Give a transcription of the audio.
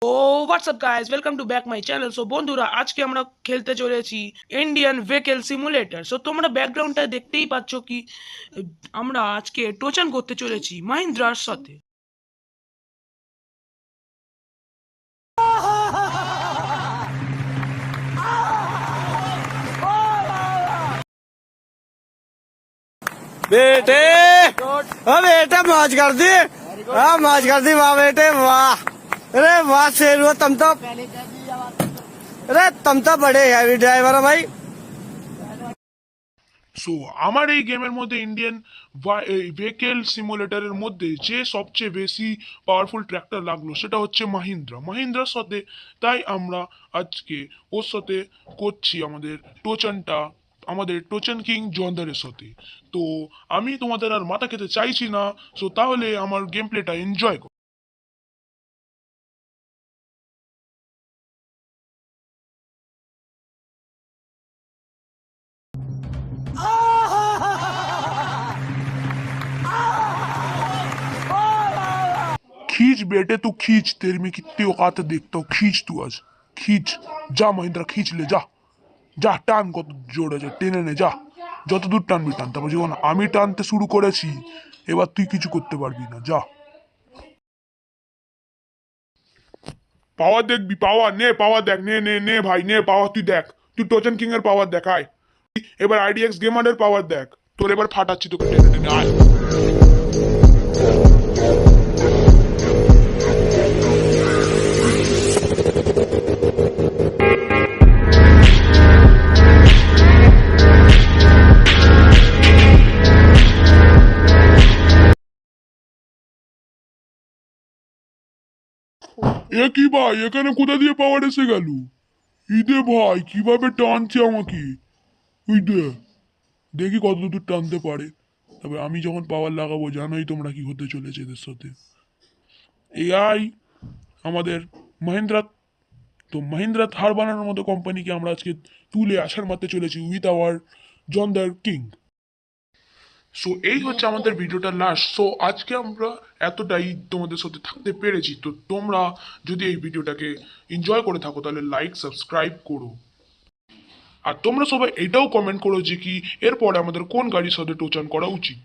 O what's up guys, welcome to back my channel. So বন্ধুরা, আজকে আমরা খেলতে চলেছি ইন্ডিয়ান ভেহিকেল সিমুলেটর। সো তোমরা ব্যাকগ্রাউন্ডটা দেখতেই পাচ্ছ কি আমরা আজকে টোচান করতে চলেছি মাহিন্দ্রার সাথে। बेटे बेटे मौज कर दी। हाँ मौज कर दी वाह बेटे वाह। अरे वाह शेर हुआ तुम तो बड़े हैवी ड्राइवर हो भाई। সো আমার এই গেমের মধ্যে ইন্ডিয়ান ভেহিকেল সিমুলেটরের মধ্যে যে সবচেয়ে বেশি পাওয়ারফুল ট্র্যাক্টর লাগলো সেটা হচ্ছে মাহিন্দ্রার সাথে। তাই আমরা আজকে ওর সাথে করছি আমাদের টোচন কিং জন্দারের সাথে। তো আমি তোমাদের আর মাথা খেতে চাইছি না। সো তাহলে আমার গেম প্লেটা এনজয় করো। खींच बेटे तू खींच, तेरी में कितनी औकात है देखता हूँ। खींच तू आज, खींच जा महिंद्रा, खींच ले जा। যা টান, কত জোরে আছে টেনে নে, যা যত দূর টানবি টান। তারপর যখন আমি টানতে শুরু করেছি এবার তুই কিছু করতে পারবি না, যা। পাওয়ার দেখবি, পাওয়ার নে, পাওয়ার দেখ, নে নে নে ভাই নে পাওয়ার তুই দেখ। তুই টোচন কিং এর পাওয়ার দেখ, আয়। এবার আইডিএক্স গেমারের পাওয়ার দেখ। তোর এবার ফাটাচ্ছি তোকে টেনে টেনে, আয়। এ কি ভাই, এখানে কোথা দিয়ে পাওয়ার এসে গেল? ইদে ভাই কিভাবে টানছে আমাকে, ওই দেখি কত দূর টানতে পারে। তবে আমি যখন পাওয়ার লাগাবো জানোই তোমরা কি হতে চলেছে এদের সাথে। এআই আমাদের মাহিন্দ্রা। তো মাহিন্দ্রা থার বানানোর মতো কোম্পানিকে আমরা আজকে তুলে আসার মারতে চলেছি উইথ আওয়ার জন্দার কিং। সো এই হচ্ছে আমাদের ভিডিওটা লাস্ট। সো আজকে আমরা এতটাই তোমাদের সাথে থাকতে পেরেছি। তো তোমরা যদি এই ভিডিওটাকে এনজয় করে থাকো তাহলে লাইক সাবস্ক্রাইব করো। আর তোমরা সবাই এটাও কমেন্ট করো যে কি এরপরে আমাদের কোন গাড়ির সাথে টোচান করা উচিত।